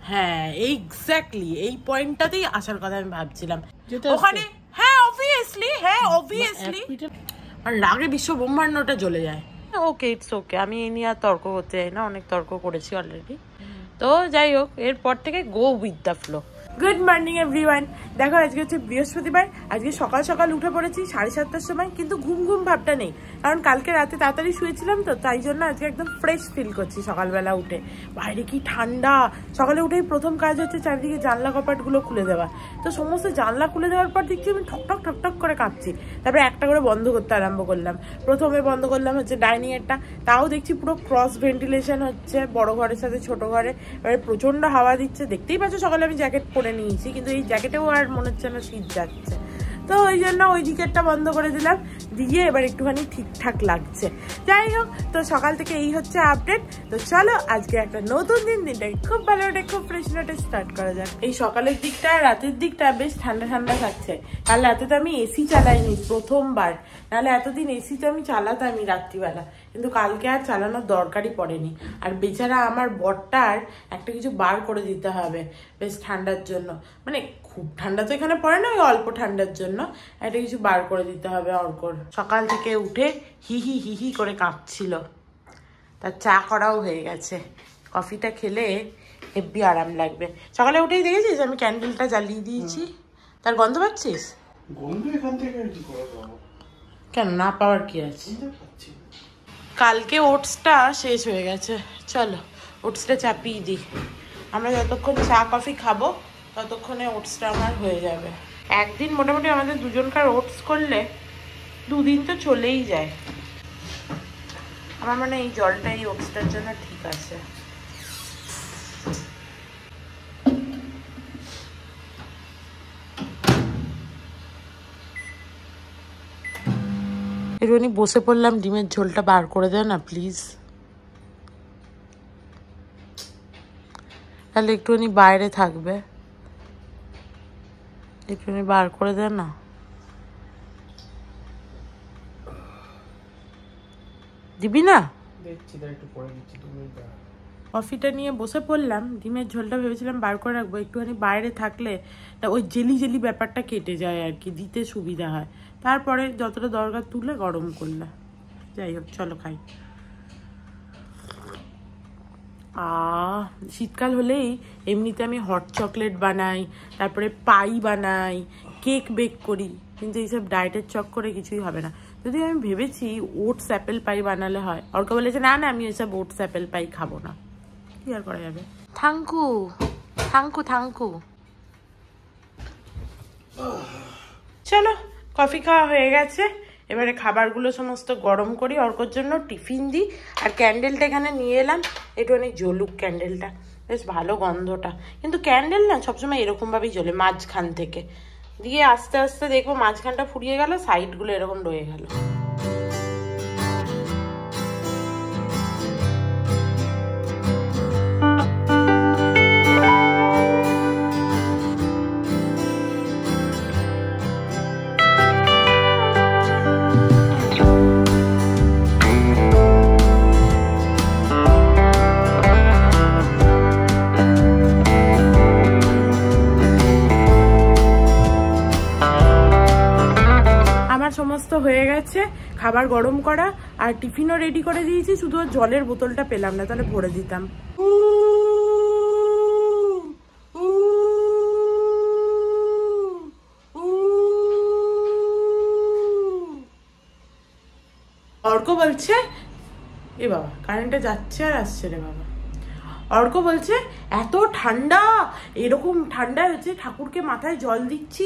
হ্যাঁ এক্স্যাক্টলি এই পয়েন্টটাতেই আসার কথা আমি ভাবছিলাম ওখানে। হ্যাঁ অবভিয়াসলি, আর রাগে বিশ্ব ব্রহ্মাণ্ডটা জ্বলে যায়। ওকে ইটস ওকে, আমি এই নিয়ে আর তর্ক করতে চাই না, অনেক তর্ক করেছি অলরেডি। তো যাই হোক, এরপর থেকে go with the flow. Good morning everyone. দেখো আজকে হচ্ছে বৃহস্পতিবার, আজকে সকাল সকাল উঠে পড়েছি 7:30টার সময়, কিন্তু ঘুম ঘুম ভাবটা নেই, কারণ কালকে রাতে তাড়াতাড়ি শুয়েছিলাম তো, তাই জন্য আজকে একদম ফ্রেশ ফিল করছি সকালবেলা উঠে। বাইরে কি ঠান্ডা! সকালে উঠেই প্রথম কাজ হচ্ছে চারিদিকে জানলা কপাটগুলো খুলে দেওয়া। তো সমস্ত জানলা খুলে দেওয়ার পর দেখছি আমি ঠকঠক ঠকঠক করে কাঁপছি। তারপরে একটা করে বন্ধ করতে আরম্ভ করলাম। প্রথমে বন্ধ করলাম হচ্ছে ডাইনিং এরটা, তাও দেখছি পুরো ক্রস ভেন্টিলেশন হচ্ছে বড় ঘরের সাথে ছোট ঘরে, এবারে প্রচন্ড হাওয়া দিচ্ছে। দেখতেই পাচ্ছ সকালে আমি জ্যাকেট পরে নিয়েছি, কিন্তু এই জ্যাকেটেও আর মনে হচ্ছে না শীত যাচ্ছে, তো ওই জন্য ওই দিকেরটা বন্ধ করে দিলাম, দিয়ে এবার একটুখানি ঠিকঠাক লাগছে। যাই হোক, তো সকাল থেকে এই হচ্ছে আপডেট। তো চলো আজকে একটা নতুন দিনটাকে খুব ভালো নোটে খুব ফ্রেশ নোটে স্টার্ট করা যাক। এই সকালের দিকটা রাতের দিকটা বেশ ঠান্ডা ঠান্ডা থাকছে। কাল রাতে তো আমি এসি চালাইনি প্রথমবার, নাহলে এতদিন এসি তো আমি চালাতামই রাত্রিবেলা, কিন্তু কালকে আর চালানোর দরকারই পড়েনি। আর বেচারা আমার বরটার একটা কিছু বার করে দিতে হবে বেশ ঠান্ডার জন্য, মানে খুব ঠান্ডা তো এখানে পড়ে না, ওই অল্প ঠান্ডার জন্য একটা কিছু বার করে দিতে হবে অর্কর। সকাল থেকে উঠে হিহি হিহি করে কাঁপছিল, তার চা করাও হয়ে গেছে, কফিটা খেলে হেব্বি আরাম লাগবে। সকালে উঠেই দেখেছিস আমি ক্যান্ডেলটা জ্বালিয়ে দিয়েছি, তার গন্ধ পাচ্ছিস? কেন না পাওয়ার কি আছে? কালকে ওটসটা শেষ হয়ে গেছে, চলো ওটসটা চাপিয়ে দিই। আমরা যতক্ষণ চা কফি খাবো ততক্ষণে ওটসটা আমার হয়ে যাবে। একদিন মোটামুটি আমাদের দুজনকার ওটস করলে 2 দিন তো চলেই যায়। আমার মানে এই জলটা এই ওটসটার জন্য ঠিক আছে। একটুখানি বসে পড়লাম, ডিমের ঝোলটা বার করে দেয় না প্লিজ, তাহলে একটুখানি বাইরে থাকবে, একটুখানি বার করে দেয় না। দিবি না? কফিটা নিয়ে বসে পড়লাম, ডিমের ঝোলটা ভেবেছিলাম বার করে রাখবো, একটুখানি বাইরে থাকলে তা ওই জেলি জেলি ব্যাপারটা কেটে যায় আর কি, দিতে সুবিধা হয়। তারপরে যতটা দরকার তুলে গরম করলে। যাই হোক চলো খাই। শীতকাল হলেই এমনিতে আমি হট চকলেট বানাই, তারপরে পাই বানাই, কেক বেক করি, কিন্তু এইসব ডায়েটের চক্করে কিছুই হবে না। যদি আমি ভেবেছি ওটস অ্যাপেল পাই বানালে হয়, অর্ক বলেছে না না আমি ওইসব ওটস অ্যাপেল পাই খাবো না, কি আর করা যাবে। Thank you thank you thank you. চলো কফি খাওয়া হয়ে গেছে, এবারে খাবারগুলো সমস্ত গরম করি, অর্কর জন্য টিফিন দিই। আর ক্যান্ডেলটা এখানে নিয়ে এলাম, একটুখানি জ্বলুক ক্যান্ডেলটা, বেশ ভালো গন্ধটা। কিন্তু ক্যান্ডেল না সবসময় এরকমভাবেই জ্বলে, মাঝখান থেকে দিয়ে আস্তে আস্তে দেখবো মাঝখানটা ফুরিয়ে গেল, সাইডগুলো এরকম রয়ে গেল। সমস্ত হয়ে গেছে, খাবার গরম করা আর টিফিনও রেডি করে দিয়েছি, শুধু জলের বোতলটা পেলাম না, তাহলে ভরে দিতাম। অর্ক বলছে এ বাবা কারেন্টটা যাচ্ছে আর আসছে রে বাবা। অর্ক বলছে এত ঠান্ডা, এরকম ঠান্ডায় হচ্ছে ঠাকুরকে মাথায় জল দিচ্ছি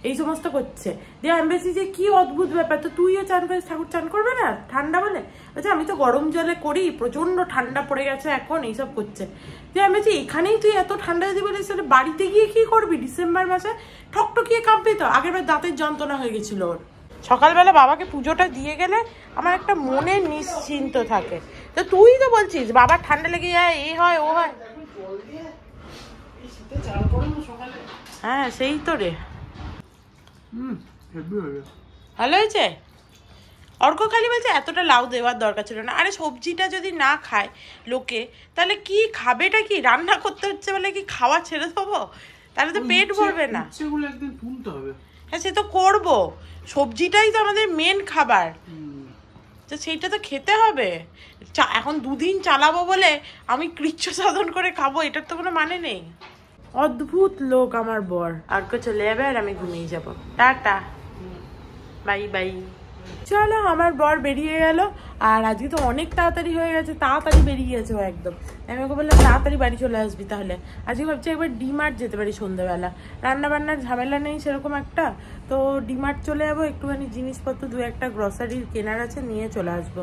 এই সমস্ত করছে। দিয়ে আমি বলছি যে কি অদ্ভুত ব্যাপার, তো তুইও চান করিস, ঠাকুর চান করবে না ঠান্ডা বলে? বলছে আমি তো গরম জলে করি, প্রচন্ড ঠান্ডা পড়ে গেছে এখন, এইসব করছে। দিয়ে আমি বলছি এখানেই তুই এত ঠান্ডা যদি বলিস তাহলে বাড়িতে গিয়ে কি করবি ডিসেম্বর মাসে? ঠকঠকিয়ে কাঁপবি তো। আগেরবার দাঁতের যন্ত্রণা হয়ে গেছিল ওর। সকালবেলা বাবাকে পুজোটা দিয়ে গেলে আমার একটা মনে নিশ্চিন্ত থাকে। তো তুই তো বলছিস বাবার ঠান্ডা লেগে যায়, এই হয় ও হয়। হ্যাঁ সেই তো রে। ভালো হয়েছে? অর্ক খালি বলছে এতটা লাউ দেওয়ার দরকার ছিল না। আরে সবজিটা যদি না খায় লোকে তাহলে কি খাবেটা কি? রান্না করতে হচ্ছে বলে কি খাওয়া ছেড়ে দেবো? তাহলে তো পেট ভরবে না। হ্যাঁ সে তো করবো, সবজিটাই তো আমাদের মেন খাবার, তো সেইটা তো খেতে হবে। এখন 2 দিন চালাবো বলে আমি কৃচ্ছ সাধন করে খাবো, এটার তো কোনো মানে নেই। অদ্ভুত লোক আমার বর। আর চলে যাবে আর আমি ঘুমিয়ে যাবো। Tata, bye bye. চলো, আমার বর বেরিয়ে গেল। আর আজকে তো অনেক তাড়াতাড়ি হয়ে গেছে, তাড়াতাড়ি বেরিয়ে গেছে ও একদম। আমি ওকে বললাম তাড়াতাড়ি বাড়ি চলে আসবি তাহলে। আজকে ভাবছি একবার ডিমার্ট যেতে পারি সন্ধ্যাবেলা, রান্না বান্নার ঝামেলা নেই সেরকম একটা, তো ডিমার্ট চলে যাবো, একটুখানি জিনিসপত্র 2-1টা গ্রসারির কেনার আছে, নিয়ে চলে আসবো।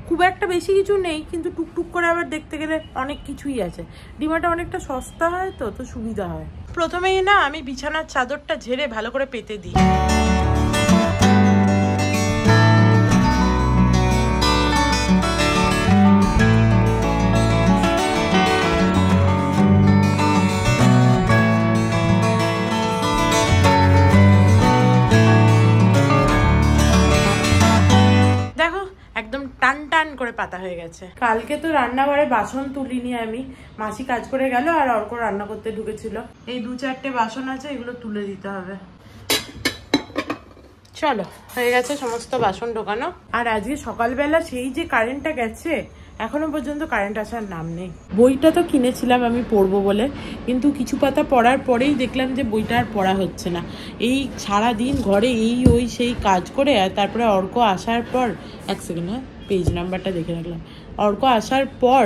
খুব একটা বেশি কিছু নেই, কিন্তু টুকটুক করে আবার দেখতে গেলে অনেক কিছুই আছে। ডিমার্টে অনেকটা সস্তা হয়, তো সুবিধা হয়। প্রথমেই না আমি বিছানার চাদরটা ঝেড়ে ভালো করে পেতে দিই। টান টান করে পাতা হয়ে গেছে। কালকে তো রান্নাঘরে বাসন তুলিনি আমি, মাসি কাজ করে গেল আর অর্ক রান্না করতে ঢুকেছিল। এই 2-4টে বাসন আছে, এগুলো তুলে দিতে হবে। চলো, হয়ে গেছে সমস্ত বাসন ঢোকানো। আর আজকে সকালবেলা সেই যে কারেন্টটা গেছে, এখনো পর্যন্ত কারেন্ট আসার নাম নেই। বইটা তো কিনেছিলাম আমি পড়বো বলে, কিন্তু কিছু পাতা পড়ার পরেই দেখলাম যে বইটা আর পড়া হচ্ছে না। এই সারাদিন ঘরে এই ওই সেই কাজ করে, আর তারপরে অর্ক আসার পর, 1 সেকেন্ড, হ্যাঁ পেজ নাম্বারটা দেখে রাখলাম। অর্ক আসার পর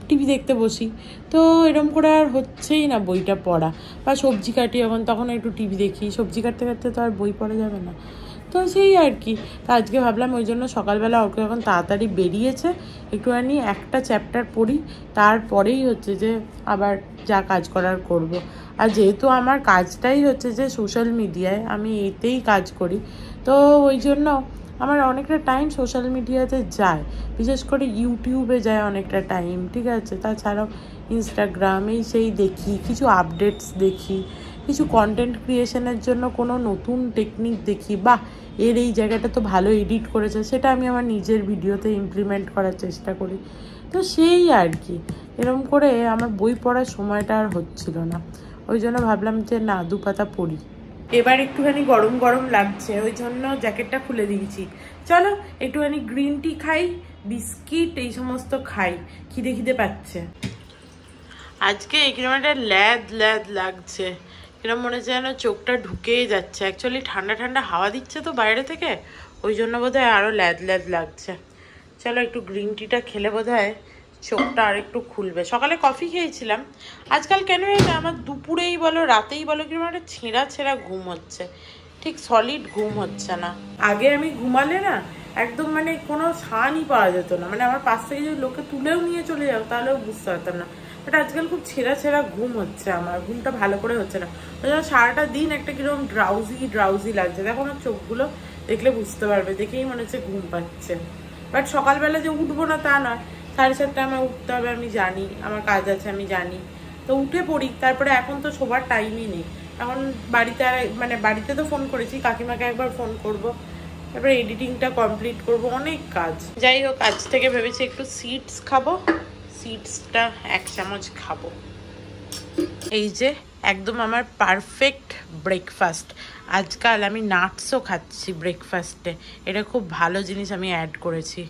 টিভি দেখতে বসি, তো এরকম করে আর হচ্ছেই না বইটা পড়া। বা সবজি কাটি তখন একটু টিভি দেখি, সবজি কাটতে কাটতে তো আর বই পড়া যাবে না, তো সেই আর কি। তো আজকে ভাবলাম ওই জন্য সকালবেলা অর্ক এখন তাড়াতাড়ি বেরিয়েছে, একটুখানি একটা চ্যাপ্টার পড়ি, তারপরেই হচ্ছে যে আবার যা কাজ করার করব। আর যেহেতু আমার কাজটাই হচ্ছে যে সোশ্যাল মিডিয়ায়, আমি এতেই কাজ করি, তো ওই জন্য আমার অনেকটা টাইম সোশ্যাল মিডিয়াতে যায়, বিশেষ করে ইউটিউবে যায় অনেকটা টাইম, ঠিক আছে। তাছাড়াও ইনস্টাগ্রামেই সেই দেখি, কিছু আপডেটস দেখি, কিছু কন্টেন্ট ক্রিয়েশনের জন্য কোনো নতুন টেকনিক দেখি, বা এর এই জায়গাটা তো ভালো এডিট করেছে, সেটা আমি আমার নিজের ভিডিওতে ইমপ্লিমেন্ট করার চেষ্টা করি। তো সেই আর কি, এরকম করে আমার বই পড়ার সময়টা আর হচ্ছিল না, ওই জন্য ভাবলাম যে না 2 পাতা পড়ি। এবার একটুখানি গরম গরম লাগছে, ওই জন্য জ্যাকেটটা খুলে দিয়েছি। চলো একটুখানি গ্রিন টি খাই, বিস্কিট এই সমস্ত খাই, খিদে খিদে পাচ্ছে। আজকে কিরকম একটা ল্যাদ ল্যাদ লাগছে, কিরকম মনে হচ্ছে যেন চোখটা ঢুকেই যাচ্ছে। অ্যাকচুয়ালি ঠান্ডা ঠান্ডা হাওয়া দিচ্ছে তো বাইরে থেকে, ওই জন্য বোধহয় আরও ল্যাদ ল্যাদ লাগছে। চলো একটু গ্রিন টিটা খেলে বোধহয় চোখটা আর একটু খুলবে। সকালে কফি খেয়েছিলাম, আজকাল কেন না আমার দুপুরেই বলো রাতেই বলো কিরকম একটা ছেঁড়া ছেঁড়া ঘুম হচ্ছে, ঠিক সলিড ঘুম হচ্ছে না। আগে আমি ঘুমালে না একদম মানে কোনো সানই পাওয়া যেত না, মানে আমার পাশ থেকে যদি লোকে তুলেও নিয়ে চলে যাও তাহলেও বুঝতে পারতাম না। বাট আজকাল খুব ছেঁড়া ছেঁড়া ঘুম হচ্ছে, আমার ঘুমটা ভালো করে হচ্ছে না, ওই জন্য সারাটা দিন একটা কিরকম ড্রাউজি লাগছে। দেখো আমার চোখগুলো দেখলে বুঝতে পারবে, দেখেই মনে হচ্ছে ঘুম পাচ্ছে। বাট সকালবেলা যে উঠবো না তা নয়, 7:30 আমার উঠতে হবে, আমি জানি আমার কাজ আছে, আমি জানি, তো উঠে পড়ি। তারপরে এখন তো শোবার টাইমই নেই, এখন বাড়িতে মানে বাড়িতে তো ফোন করেছি, কাকিমাকে একবার ফোন করব, তারপরে এডিটিংটা কমপ্লিট করব, অনেক কাজ। যাই হোক, আজ থেকে ভেবেছি একটু সিডস খাবো, সিডসটা 1 চামচ খাবো। এই যে একদম আমার পারফেক্ট ব্রেকফাস্ট। আজকাল আমি নাটসও খাচ্ছি ব্রেকফাস্টে, এটা খুব ভালো জিনিস আমি অ্যাড করেছি,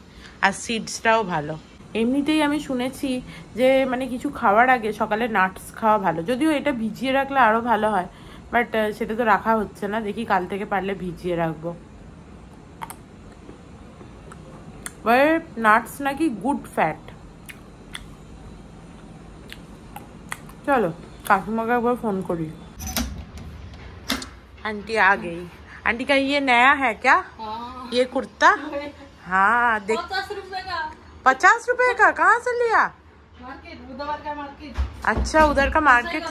আর সিডসটাও ভালো। এমনিতেই আমি শুনেছি যে মানে কিছু খাওয়ার আগে সকালে নাটস খাওয়া ভালো, যদিও এটা ভিজিয়ে রাখলে আরও ভালো হয়, বাট সেটা তো রাখা হচ্ছে না, দেখি কাল থেকে পারলে ভিজিয়ে রাখবো। বাট নাটস নাকি গুড ফ্যাট। चलो काकीमा का एक बार फोन करी। आंटी आ गई। आंटी का ये नया है क्या? हाँ। ये कुर्ता? हाँ देख 50 रुपए का। कहाँ से लिया? मार्केट, उधर का मार्केट। अच्छा उधर का मार्केट।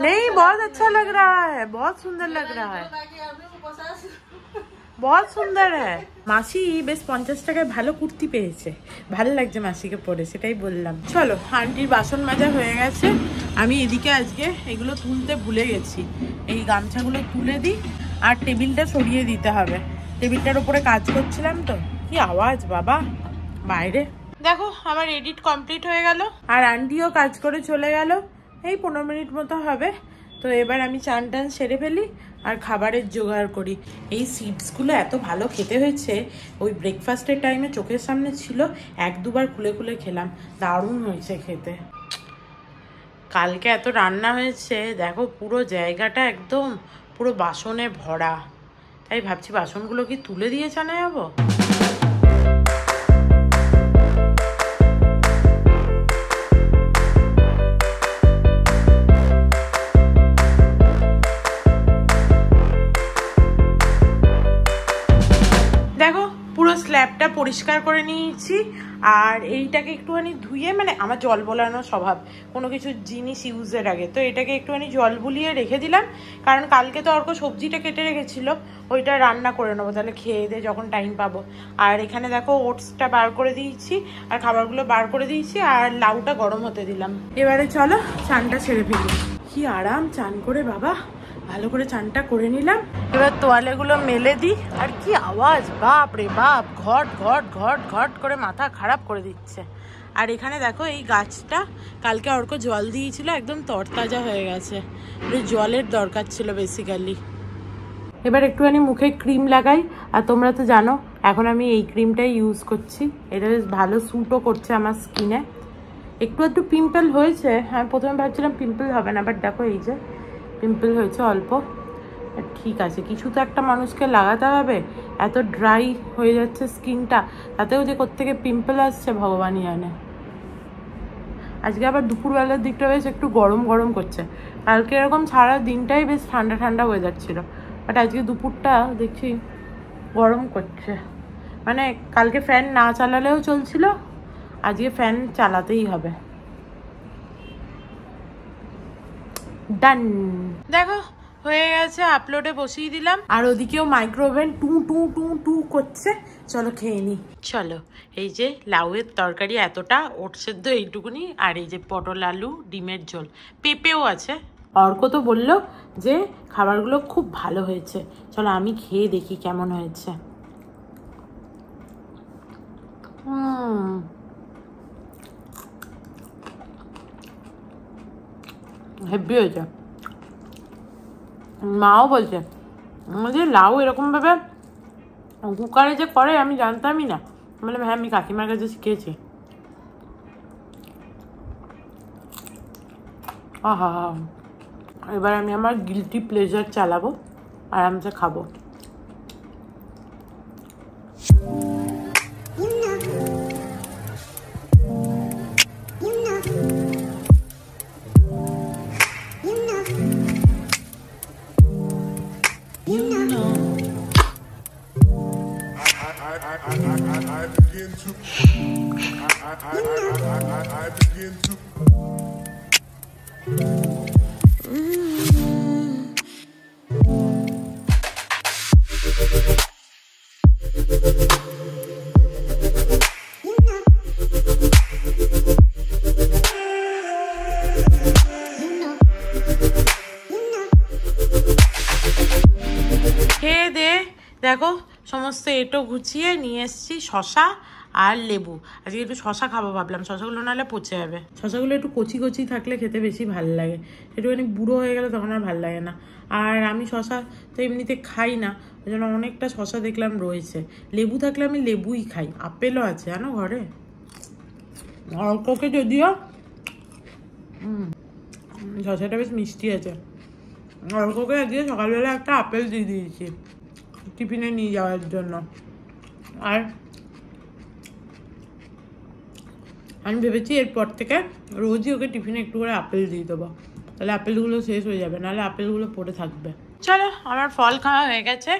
नहीं बहुत अच्छा लग रहा है, बहुत सुंदर लग रहा है, बहुत সুন্দর হ্যাঁ। মাসি বেশ 50 টাকায় ভালো কুর্তি পেয়েছে, ভালো লাগছে মাসিকে পরে, সেটাই বললাম। চলো আন্টির বাসন মাজা হয়ে গেছে, আমি এদিকে আজকে এগুলো তুলতে ভুলে গেছি, এই গামছাগুলো তুলে দিই আর টেবিলটা সরিয়ে দিতে হবে, টেবিলটার উপরে কাজ করছিলাম তো। কি আওয়াজ বাবা বাইরে। দেখো আমার এডিট কমপ্লিট হয়ে গেল, আর আন্টিও কাজ করে চলে গেল। এই 15 মিনিট মতো হবে। তো এবার আমি চান টান সেরে ফেলি আর খাবারের জোগাড় করি। এই সিডসগুলো এত ভালো খেতে হয়েছে, ওই ব্রেকফাস্টের টাইমে চোখের সামনে ছিল, 1-2 বার খুলে খুলে খেলাম, দারুণ হয়েছে খেতে। কালকে এত রান্না হয়েছে, দেখো পুরো জায়গাটা একদম পুরো বাসনে ভরা। তাই ভাবছি বাসনগুলো কি তুলে দিয়ে জানা যাবো। দেখো পুরো স্ল্যাবটা পরিষ্কার করে নিয়েছি, আর এইটাকে একটুখানি ধুয়ে, মানে আমার জল বোলানো স্বভাব কোনো কিছু জিনিস ইউজের আগে, তো এটাকে একটুখানি জল বুলিয়ে রেখে দিলাম। কারণ কালকে তো অর্ক সবজিটা কেটে রেখেছিল, ওইটা রান্না করে নেবো তাহলে খেয়ে দিয়ে যখন টাইম পাবো। আর এখানে দেখো ওটসটা বার করে দিয়েছি, আর খাবারগুলো বার করে দিয়েছি, আর লাউটা গরম হতে দিলাম। এবারে চলো চানটা ছেড়ে ফেলি। কি আরাম চান করে বাবা, ভালো করে চানটা করে নিলাম। এবার তোয়ালেগুলো মেলে দিই। আর কি আওয়াজ বাপ রে বাপ, ঘট ঘট ঘট ঘট করে মাথা খারাপ করে দিচ্ছে। আর এখানে দেখো এই গাছটা কালকে অর্ক জল দিয়েছিল, একদম তরতাজা হয়ে গেছে। জলের দরকার ছিল বেসিক্যালি। এবার একটুখানি মুখে ক্রিম লাগাই। আর তোমরা তো জানো এখন আমি এই ক্রিমটাই ইউজ করছি, এটা বেশ ভালো স্যুটও করছে আমার স্কিনে। একটু পিম্পল হয়েছে, আমি প্রথমে ভাবছিলাম পিম্পল হবে না, বাট দেখো এই যে পিম্পল হয়েছে অল্প। ঠিক আছে, কিছু তো একটা মানুষকে লাগাতে হবে, এত ড্রাই হয়ে যাচ্ছে স্কিনটা, তাতেও যে কোত্থেকে পিম্পল আসছে ভগবানই জানে। আজকে আবার দুপুরবেলার দিকটা বেশ একটু গরম গরম করছে। কালকে এরকম সারা দিনটাই বেশ ঠান্ডা ঠান্ডা ওয়েদার ছিল, বাট আজকে দুপুরটা দেখছি গরম করছে। মানে কালকে ফ্যান না চালালেও চলছিল, আজকে ফ্যান চালাতেই হবে। ডান। দেখো হয়ে গেছে, আপলোডে বসিয়ে দিলাম। আর ওদিকেও মাইক্রোওভেন টু টু টু টু করছে। চলো খেয়ে নি। চলো, এই যে লাউয়ের তরকারি এতটা, ওট সেদ্ধ এইটুকুনি, আর এই যে পটল আলু ডিমের ঝোল, পেঁপেও আছে। অর্ক তো বললো যে খাবারগুলো খুব ভালো হয়েছে। চলো আমি খেয়ে দেখি কেমন হয়েছে। হেভি হয়েছে। মাও বলছে যে লাউ এরকমভাবে কুকারে যে করে আমি জানতামই না। বললাম হ্যাঁ, আমি কাকিমার কাছে শিখেছি। আহা, এবার আমি আমার গিলটি প্লেজার চালাবো, আরামসে খাবো। খেয়ে দে দেখো সমস্ত এটো গুছিয়ে নিয়ে এসছি, শশা আর লেবু। আজকে একটু শশা খাবো ভাবলাম, শশাগুলো নাহলে পচে যাবে। শশাগুলো একটু কচি কচি থাকলে খেতে বেশি ভালো লাগে, একটুখানি বুড়ো হয়ে গেলে তখন আর ভালো লাগে না। আর আমি শশা তো এমনিতে খাই না, ওই জন্য অনেকটা শশা দেখলাম রয়েছে। লেবু থাকলে আমি লেবুই খাই, আপেলও আছে জানো ঘরে। অল্পকে যদিও শশাটা বেশ মিষ্টি আছে। অল্পকে আজকে সকালবেলা একটা আপেল দিয়ে দিয়েছি টিফিনে নিয়ে যাওয়ার জন্য। আর আমি ভেবেছি এরপর থেকে রোজই ওকে টিফিনে একটু করে আপেল দিয়ে দেবো, তাহলে আপেলগুলো শেষ হয়ে যাবে, নাহলে আপেলগুলো পড়ে থাকবে। চলো আমার ফল খাওয়া হয়ে গেছে,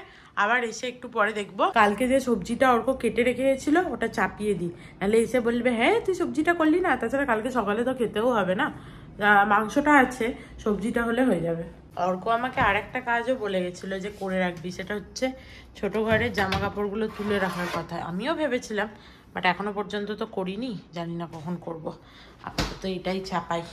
আবার এসে একটু পরে দেখবো। কালকে যে সবজিটা অর্ক কেটে রেখে গেছিল ওটা চাপিয়ে দিই, নাহলে এসে বলবে হ্যাঁ তুই সবজিটা করলি না। তাছাড়া কালকে সকালে তো খেতেও হবে না, মাংসটা আছে, সবজিটা হলে হয়ে যাবে। অর্ক আমাকে আর একটা কাজও বলে গেছিলো যে করে রাখবি, সেটা হচ্ছে ছোট ঘরের জামা কাপড়গুলো তুলে রাখার কথা। আমিও ভেবেছিলাম, বাট এখনো পর্যন্ত তো করিনি, জানি না কখন করব। আপাতত এটাই চাপাই।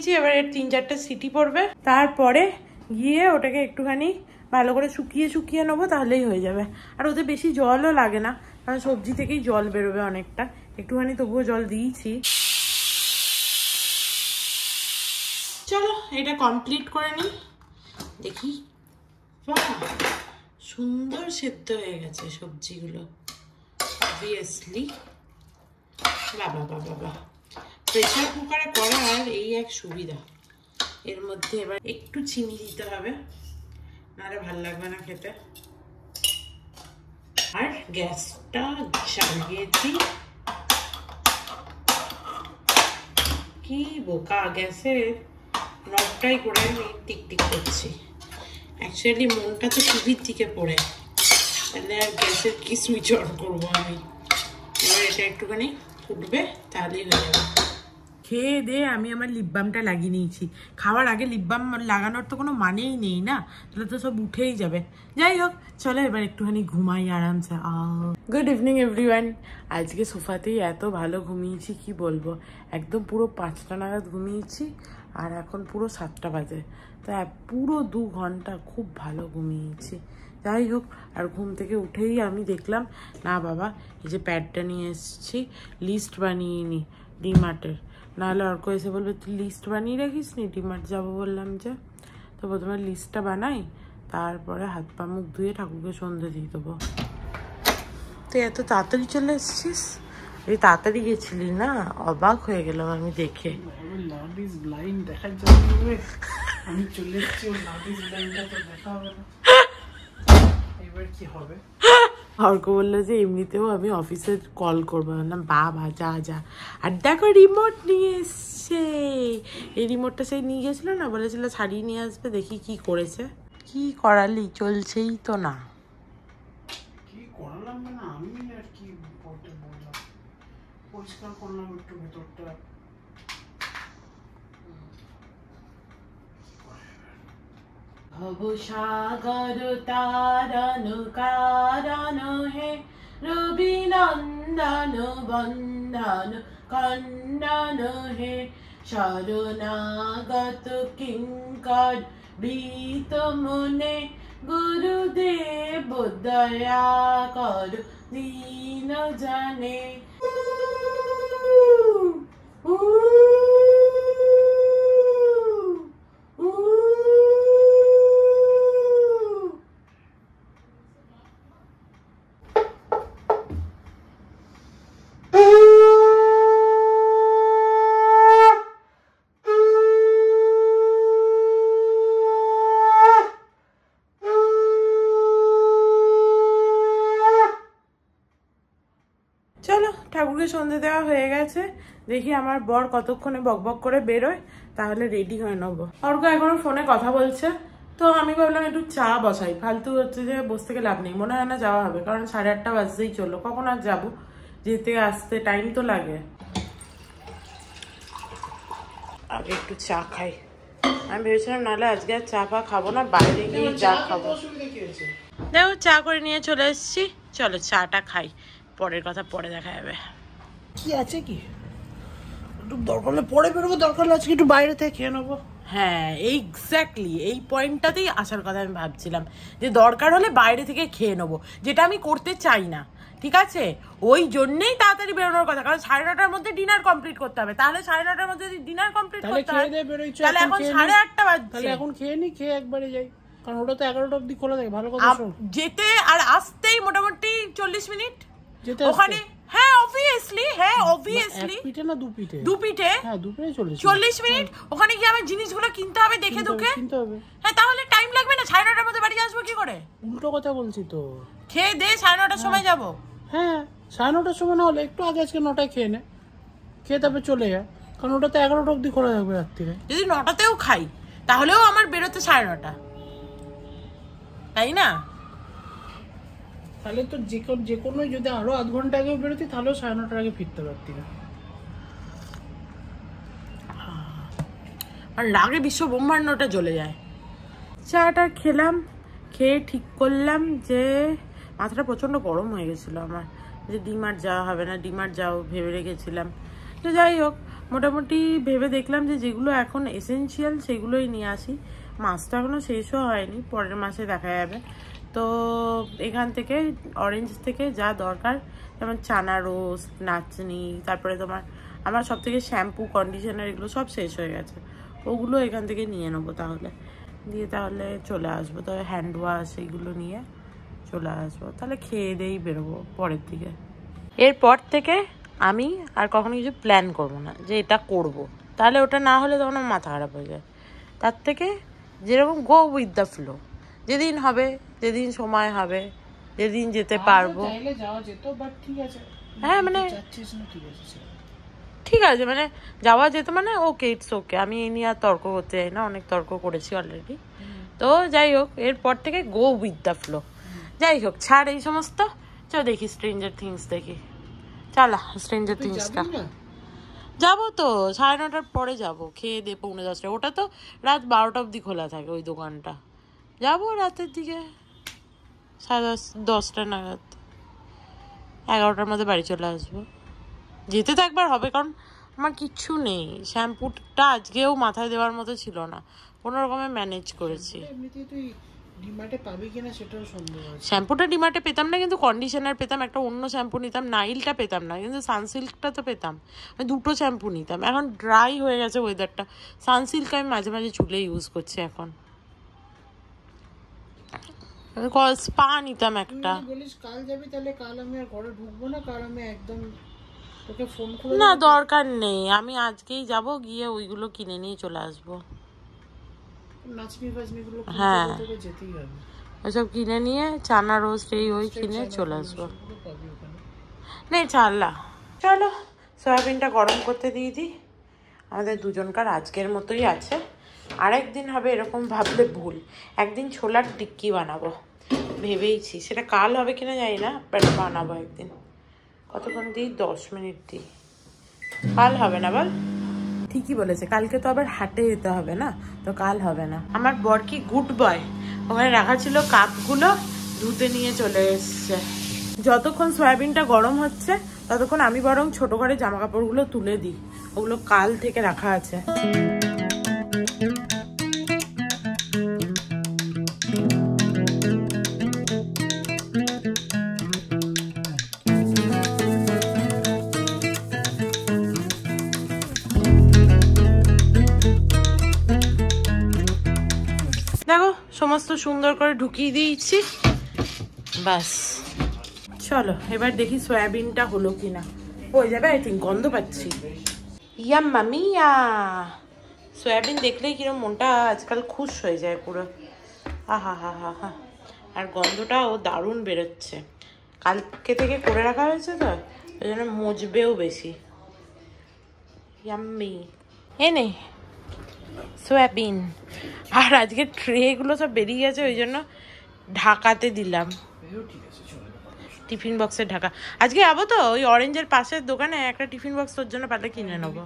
দিয়েছি, এবার এর 3-4টে সিটি পড়বে, তারপরে গিয়ে ওটাকে একটুখানি ভালো করে শুকিয়ে নেবো, তাহলেই হয়ে যাবে। আর ওতে বেশি জলও লাগে না, কারণ সবজি থেকেই জল বেরোবে অনেকটা, একটুখানি তবুও জল দিয়েছি। চলো এটা কমপ্লিট করে নিই, দেখি। বাহ, সুন্দর সেদ্ধ হয়ে গেছে সবজিগুলো, অবভিয়াসলি। বাবা বাবা বাহ, প্রেসার কুকারে করার এই এক সুবিধা। এর মধ্যে এবার একটু চিনি দিতে হবে, নাহলে ভালো লাগবে না খেতে। আর গ্যাসটা জ্বালিয়েছি, কি বোকা, গ্যাসের নবটাই করে আমি টিকটিক করছি। অ্যাকচুয়ালি মনটা তো টিভির দিকে পড়ে, তাহলে আর গ্যাসের কি সুইচ অন করবো আমি। এবার এটা একটুখানি ফুটবে, তাহলেই হয়ে যাবে। খেয়ে দিয়ে আমি আমার লিপ বামটা লাগিয়ে নিয়েছি। খাওয়ার আগে লিপ বাম লাগানোর তো কোনো মানেই নেই না, তাহলে তো সব উঠেই যাবে। যাই হোক, চলো এবার একটুখানি ঘুমাই আরামসে। Good evening everyone. আজকে সোফাতেই এত ভালো ঘুমিয়েছি কি বলবো, একদম পুরো 5টা নাগাদ ঘুমিয়েছি, আর এখন পুরো 7টা বাজে। তা পুরো 2 ঘন্টা খুব ভালো ঘুমিয়েছি। যাই হোক, আর ঘুম থেকে উঠেই আমি দেখলাম, না বাবা এই যে প্যাডটা নিয়ে এসেছি, লিস্ট বানিয়ে নি ডিমার্টের, নাহলে অর্ক এসে বলবে তুই লিস্ট বানিয়ে রাখিস নি, ডিমার্ট যাবো বললাম যে। তো প্রথমে লিস্টটা বানাই, তারপরে হাত পা মুখ ধুয়ে ঠাকুরকে সন্ধ্যে দিয়ে দেবো। তুই এত তাড়াতাড়ি চলে এসেছিস? এই তাড়াতাড়ি গেছিলি না, অবাক হয়ে গেলাম আমি দেখে। আমি চলে এসেছি, এবার কি হবে? অর্ক বললো যে এমনিতেও আমি অফিসে কল করবো, বললাম বাবা যা যা। আর দেখো রিমোট নিয়ে এসছে, এই রিমোটটা সেই নিয়ে গেছিল না, বলেছিল ছাড়িয়ে নিয়ে আসবে, দেখি কি করেছে। কি করালি, চলছেই তো না। কি করালাম না আমি, আর কি করতে বললাম, পরিষ্কার করলাম একটু ভেতরটা। ভব সাগর তারণ কারণ হে, রবি নন্দন বন্দন খণ্ডন হে, শরণাগত কিঙ্কর বীত মনে, গুরুদেব দয়া কর দীন জানে। চলো ঠাকুরকে সন্ধে দেওয়া হয়ে গেছে, দেখি আমার বর কতক্ষণে বকবক করে বেরোয়, তাহলে রেডি হয়ে নেবো। অর্ক এখনো ফোনে কথা বলছে, তো আমি ভাবলাম একটু চা বসাই, ফালতু হচ্ছে যে বসে থেকে লাভ নেই, মনে হয় না যাওয়া হবে, কারণ 8:30 বাজতেই চললো, কখন আর যাবো, যেতে আসতে টাইম তো লাগে। আগে একটু চা খাই, আমি ভেবেছিলাম নাহলে আজকে আর চা ফা খাবো না, বাইরে গিয়ে চা খাবো। দেখো চা করে নিয়ে চলে এসেছি, চলো চাটা খাই, পরের কথা পরে দেখা যাবে। কি আছে কি একটু দরকার হলে পরে বেরোবো, দরকার হলে আজকে একটু বাইরে থেকে খেয়ে নেবো। হ্যাঁ এক্স্যাক্টলি এই পয়েন্টটাতেই আসার কথা আমি ভাবছিলাম, যে দরকার হলে বাইরে থেকে খেয়ে নেবো, যেটা আমি করতে চাই না, ঠিক আছে? ওই জন্যেই তাড়াতাড়ি বেরোনোর কথা, কারণ 9:30-র মধ্যে ডিনার কমপ্লিট করতে হবে। তাহলে 9:30-র মধ্যে যদি ডিনার কমপ্লিট করতে হয়, তাহলে এখন 8:30 বাজছে, তাহলে এখন খেয়ে নি, খেয়ে একবারে যাই, কারণ ওটা তো 11টা অবধি খোলা থাকে। ভালো কথা, যেতে আর আসতেই মোটামুটি 40 মিনিট ওখানে। হ্যাঁ অবভিয়াসলি, হ্যাঁ অবভিয়াসলি। এক পিঠে না দু পিঠে? দু পিঠে। হ্যাঁ দু পিঠে 40 মিনিট। ওখানে গিয়ে আমার জিনিসগুলো কিনতে হবে, দেখে দুকে কিনতে হবে। হ্যাঁ তাহলে টাইম লাগবে না? 9:30-র মধ্যে বাড়ি আসবো কি করে? উল্টো কথা বলছি তো। খেয়ে দে 9:30-র সময় যাবো। হ্যাঁ 9:30-র সময় না হলে একটু আগে আজকে 9টায় খেয়ে নে, খেয়ে তারপরে চলে যায়, কারণ ওটা তো 11টা অবধি খোলা থাকবে রাত্রিরে। যদি 9টাতেও খাই তাহলেও আমার বেরোতে 9:30, তাই না? তাহলে তো যে কোনো যদি আরো আধ ঘন্টা আগে বেরোতি তাহলেও 9:30 আগে ফিরতে পারতি না। আর লাগে বিশ্ব ব্রহ্মাণ্ডটা জ্বলে যায়। চাটা খেলাম, খেয়ে ঠিক করলাম যে মাথাটা প্রচণ্ড গরম হয়ে গেছিলো আমার, যে ডিমার্ট যাওয়া হবে না, ডিমার্ট যাও ভেবে রেখেছিলাম। তো যাই হোক মোটামুটি ভেবে দেখলাম যে যেগুলো এখন এসেনশিয়াল সেগুলোই নিয়ে আসি। মাছ তো এখনও শেষও হয়নি, পরের মাসে দেখা যাবে। তো এখান থেকে অরেঞ্জ থেকে যা দরকার, যেমন চানা রোস্ট, নাচনি, তারপরে তোমার আমার সব থেকে শ্যাম্পু, কন্ডিশনার এগুলো সব শেষ হয়ে গেছে, ওগুলো এখান থেকে নিয়ে নেবো। তাহলে চলে আসবো। তবে হ্যান্ড ওয়াশ এইগুলো নিয়ে চলে আসবো। তাহলে খেয়ে দিয়েই বেরোবো পরের দিকে। এরপর থেকে আমি আর কখনো কিছু প্ল্যান করবো না যে এটা করব, তাহলে ওটা না হলে তখন আমার মাথা খারাপ হয়ে যায়। তার থেকে যেরকম গো উইথ দ্য ফ্লো, যেদিন হবে, যেদিন সময় হবে, যেদিন যেতে পারবো। হ্যাঁ মানে ঠিক আছে, মানে যাওয়া যেত, মানে ওকে, ইটস ওকে। আমি এই নিয়ে আর তর্ক করতে চাই না, অনেক তর্ক করেছি অলরেডি। তো যাই হোক, এরপর থেকে গো উইথ দ্য ফ্লো। যাই হোক, ছাড় এই সমস্ত। চল দেখি স্ট্রেঞ্জার থিংস দেখি। চালা স্ট্রেঞ্জার থিংসটা যাবো তো 9:30 পরে যাবো, খেয়ে দে 9:45। ওটা তো রাত 12টা অবধি খোলা থাকে ওই দোকানটা। যাবো রাতের দিকে 10:30 নাগাদ, 11টার মধ্যে বাড়ি চলে আসবো। যেতে তো একবার হবে, কারণ আমার কিচ্ছু নেই। শ্যাম্পুটা আজকেও মাথায় দেওয়ার মতো ছিল না, কোনো রকমে ম্যানেজ করেছি। শ্যাম্পুটা ডিমার্টে পেতাম না, কিন্তু কন্ডিশনার পেতাম, একটা অন্য শ্যাম্পু নিতাম, নাইলটা পেতাম না, কিন্তু সানসিল্কটা তো পেতাম। আমি 2টো শ্যাম্পু নিতাম। এখন ড্রাই হয়ে গেছে ওয়েদারটা, সানসিল্ক আমি মাঝে মাঝে চুলে ইউজ করছি এখন। স্পা নিতাম একটা। কাল যাবি, তাহলে কাল আমি আর ঘরে ঢুকবো না, কাল আমি একদম তোকে ফোন করে। না দরকার নেই, আমি আজকেই যাব, গিয়ে ওইগুলো কিনে নিয়ে চলে আসবো। হ্যাঁ ওইসব কিনে নিয়ে চানা রোস্ট ওই কিনে চলে আসবো। নেই চাল্লা, চলো সয়াবিনটা গরম করতে দিয়ে দিই। আমাদের দুজনকার আজকের মতোই আছে, আরেকদিন হবে এরকম ভাবলে ভুল। একদিন ছোলার টিক্কি বানাবো ভেবেইছি, সেটা কাল হবে কিনা জানি না, বাট বানাবো একদিন। কতক্ষণ দিই? 10 মিনিট দিই। কাল হবে না বল? ঠিকই বলেছে, কালকে তো আবার হাটে যেতে হবে না, তো কাল হবে না। আমার বর কি গুড বয়, ওখানে রাখা ছিল কাপগুলো, ধুতে নিয়ে চলে এসছে। যতক্ষণ সয়াবিনটা গরম হচ্ছে ততক্ষণ আমি বরং ছোট ঘরে জামা কাপড়গুলো তুলে দিই, ওগুলো কাল থেকে রাখা আছে। দেখো সমস্ত সুন্দর করে ঢুকিয়ে দিয়েছি, বাস। চলো এবার দেখি সয়াবিনটা হলো কিনা। হয়ে যাবে আই থিঙ্ক, গন্ধ পাচ্ছি। ইয়াম্মা মিয়া, সয়াবিন দেখলেই কিরম মনটা আজকাল খুশ হয়ে যায় পুরো। আহা হা হা হা, আর গন্ধটাও দারুণ বেরোচ্ছে। কালকে থেকে করে রাখা হয়েছে তো, ওই জন্য মজবেও বেশি। ইয়াম্মি, এনে সয়াবিন। আর আজকে ট্রেগুলো সব বেরিয়ে গেছে, ওই জন্য ঢাকাতে দিলাম, টিফিন বক্সে ঢাকা। আজকে যাবো তো ওই অরেঞ্জের পাশের দোকানে, একটা টিফিন বক্স তোর জন্য পারলে কিনে নেবো।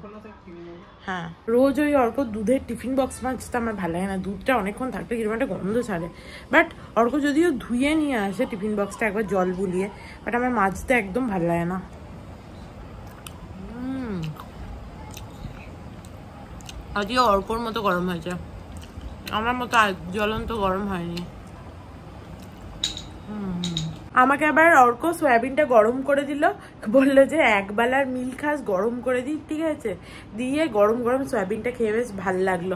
হ্যাঁ, রোজ ওই অর্ক দুধের টিফিন বক্স মাছতে আমার ভালো লাগে না, দুধটা অনেকক্ষণ থাকলে কিরকম একটা গন্ধ ছাড়ে। বাট অর্ক যদিও ধুয়ে নিয়ে আসে টিফিন বক্সটা একবার জল বুলিয়ে, বাট আমার মাছতে একদম ভালো লাগে না। আজকে অর্কর মতো গরম হয়েছে, আমার মতো জ্বলন্ত গরম হয়নি। আমাকে আবার অর্ক সয়াবিনটা গরম করে দিল, বললো যে একবেলার মিল খাস, গরম করে দিই। ঠিক আছে, দিয়ে গরম গরম সয়াবিনটা খেয়ে বেশ ভাল লাগলো।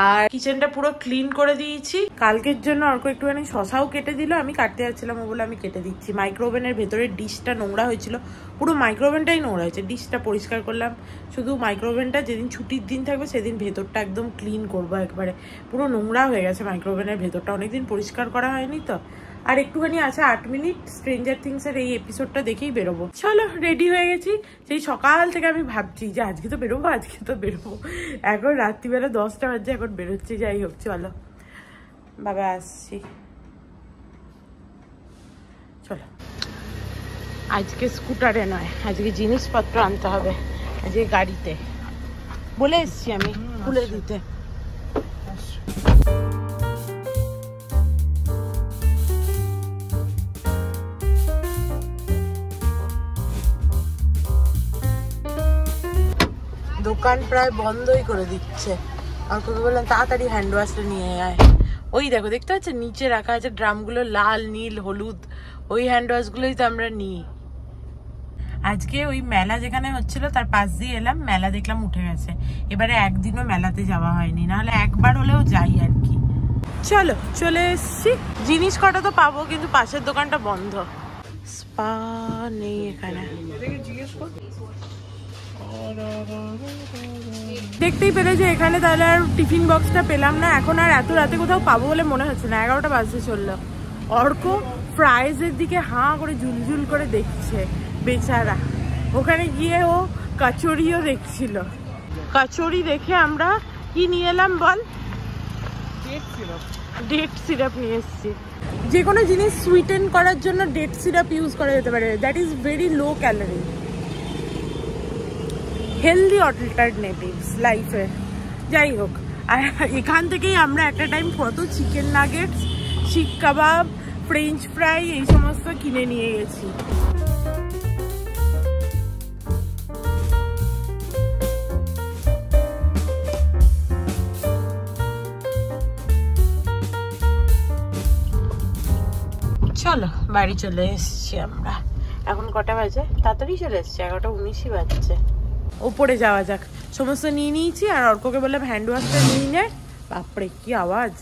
আর কিচেনটা পুরো ক্লিন করে দিয়েছি। কালকের জন্য অর্ক একটুখানি শশাও কেটে দিল, আমি কাটতে যাচ্ছিলাম, ও বলে আমি কেটে দিচ্ছি। মাইক্রোওভেনের ভেতরের ডিশটা নোংরা হয়েছিল, পুরো মাইক্রোওভেনটাই নোংরা হয়েছে। ডিশটা পরিষ্কার করলাম, শুধু মাইক্রোওভেনটা যেদিন ছুটির দিন থাকবে সেদিন ভেতরটা একদম ক্লিন করবো একবারে। পুরো নোংরা হয়ে গেছে মাইক্রোওভেনের ভেতরটা, অনেকদিন পরিষ্কার করা হয়নি তো। আর একটুখানি আছে 8 মিনিট, স্ট্রেঞ্জার থিংসের এই এপিসোডটা দেখেই বেরোবো। চলো রেডি হয়ে গেছি, সেই সকাল থেকে আমি ভাবছি যে আজকে তো বেরোবো, আজকে তো বেরোবো। এখন রাত্রিবেলা 10টা বাজে, এখন বেরোচ্ছি। যাই হোক চলো, বাবা আসছি। চলো, আজকে স্কুটারে নয়, আজকে জিনিসপত্র আনতে হবে, আজকে গাড়িতে বলে এসছি আমি খুলে দিতে। দোকান প্রায় বন্ধই করে দিচ্ছে। অর্ককে বললাম তাড়াতাড়ি হ্যান্ড ওয়াশটা নিয়ে আয়। ওই দেখো দেখতে পাচ্ছ নিচে রাখা আছে ড্রামগুলো, লাল নীল হলুদ, ওই হ্যান্ড ওয়াশগুলোই তো আমরা নিই। আজকে ওই মেলা যেখানে হচ্ছিল তার পাশ দিয়ে এলাম, মেলা দেখলাম উঠে গেছে। এবারে একদিনও মেলাতে যাওয়া হয়নি, নাহলে একবার হলেও যাই আর কি। চলো চলে এসছি, জিনিস কটা তো পাবো কিন্তু পাশের দোকানটা বন্ধ। স্পা নেই এখানে। দেখতেই পেলে যে এখানে তাহলে আর টিফিন বক্সটা পেলাম না। এখন আর এত রাতে কোথাও পাবো বলে মনে হচ্ছে না, 11টা বাজতে চললো। অর্ক ফ্রাইজের দিকে হাঁ করে ঝুলঝুল করে দেখছে বেচারা। ওখানে গিয়ে ও কচুরিও দেখছিল। কচুরি দেখে আমরা কি নিয়ে এলাম বল? ডেট সিরাপ নিয়ে এসেছি। যে কোনো জিনিস সুইটেন করার জন্য ডেট সিরাপ ইউজ করা যেতে পারে। That is very low calorie, healthy alternatives লাইফে। যাই হোক, আর এখান থেকেই আমরা একটা টাইম কত চিকেন নাগেটস, শিক কাবাব, ফ্রেঞ্চ ফ্রাই এই সমস্ত কিনে নিয়ে গেছি। চলো বাড়ি চলে এসছি আমরা। এখন কটা বাজে? তাড়াতাড়ি চলে এসছি, 11:19 বাজছে। ওপরে যাওয়া যাক। সমস্ত নিয়ে নিয়েছি আর অর্ককে বললাম হ্যান্ড ওয়াশটা নিয়ে নে। বাপরে কি আওয়াজ!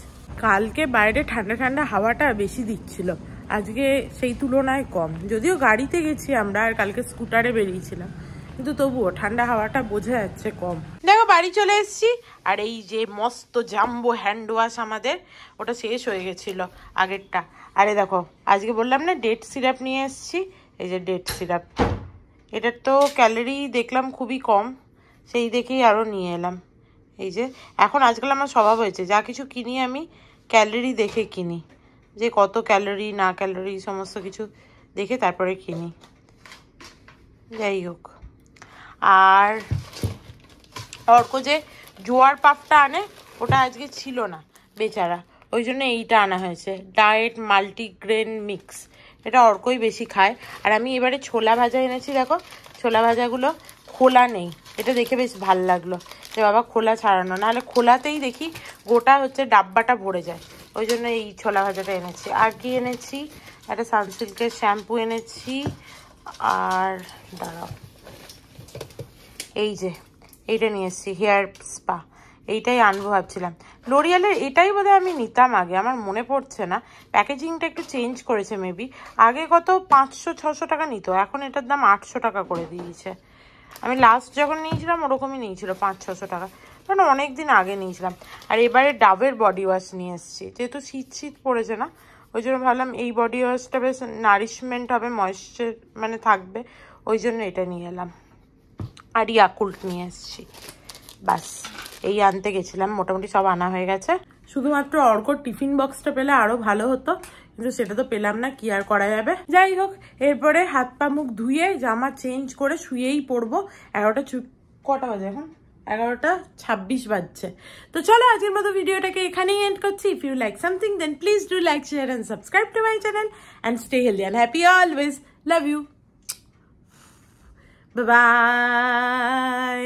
কালকে বাইরে ঠান্ডা ঠান্ডা হাওয়াটা বেশি দিচ্ছিল, আজকে সেই তুলনায় কম। যদিও গাড়িতে গেছি আমরা আর কালকে স্কুটারে বেরিয়েছিলাম, কিন্তু তবুও ঠান্ডা হাওয়াটা বোঝা যাচ্ছে কম। দেখো বাড়ি চলে এসেছি, আর এই যে মস্ত জাম্বো হ্যান্ড ওয়াশ আমাদের, ওটা শেষ হয়ে গেছিল আগেরটা। আরে দেখো আজকে বললাম না ডেট সিরাপ নিয়ে এসেছি, এই যে ডেট সিরাপ। এটার তো ক্যালোরি দেখলাম খুবই কম, সেই দেখেই আরও নিয়ে এলাম। এই যে এখন আজকাল আমার স্বভাব হয়েছে যা কিছু কিনি আমি ক্যালোরি দেখে কিনি, যে কত ক্যালোরি না ক্যালোরি সমস্ত কিছু দেখে তারপরে কিনি। যাই হোক, আর অর্ক যে জোয়ার পাপটা আনে ওটা আজকে ছিল না বেচারা, ওই জন্য এইটা আনা হয়েছে, ডায়েট মাল্টিগ্রেন মিক্স। এটা অর্কই বেশি খায়। আর আমি এবারে ছোলা ভাজা এনেছি, দেখো ছোলা ভাজাগুলো খোলা নেই, এটা দেখে বেশ ভাল লাগলো যে বাবা খোলা ছাড়ানো, নাহলে খোলাতেই দেখি গোটা হচ্ছে ডাব্বাটা ভরে যায়, ওই জন্য এই ছোলা ভাজাটা এনেছি। আর কি এনেছি, একটা সানসিল্কের শ্যাম্পু এনেছি, আর দাঁড়াও এই যে এইটা নিয়ে এসেছি হেয়ার স্পা, এইটাই আনবো ভাবছিলাম। লোরিয়ালের এটাই বোধহয় আমি নিতাম আগে, আমার মনে পড়ছে না, প্যাকেজিংটা একটু চেঞ্জ করেছে মেবি। আগে কত 500-600 টাকা নিত, এখন এটার দাম 800 টাকা করে দিয়েছে। আমি লাস্ট যখন নিয়েছিলাম ওরকমই নিয়েছিল 500-600 টাকা, কারণ অনেক দিন আগে নিয়েছিলাম। আর এবারে ডাবের বডি ওয়াশ নিয়ে এসেছি, যেহেতু শীত শীত পড়েছে না, ওই জন্য ভাবলাম এই বডি ওয়াশটা বেশ নারিশমেন্ট হবে, ময়েশ্চার মানে থাকবে, ওই জন্য এটা নিয়ে এলাম। আর ইয়াকুল্ট নিয়ে এসেছি, বাস এই আনতে গেছিলাম, মোটামুটি সব আনা হয়ে গেছে। শুধুমাত্র অর্কর টিফিন বক্সটা পেলে আরো ভালো হতো, কিন্তু সেটা তো পেলাম না, কি আর করা যাবে। যাই হোক, এরপরে হাত পা মুখ ধুয়ে জামা চেঞ্জ করে শুয়েই পড়বো। 11টা কটা বাজে এখন? 11:26 বাজছে। তো চলো আজকের মতো ভিডিওটাকে এখানেই এন্ড করছি। If you like something then please do like, share and subscribe to my channel and stay healthy and happy always. Love you, bye by.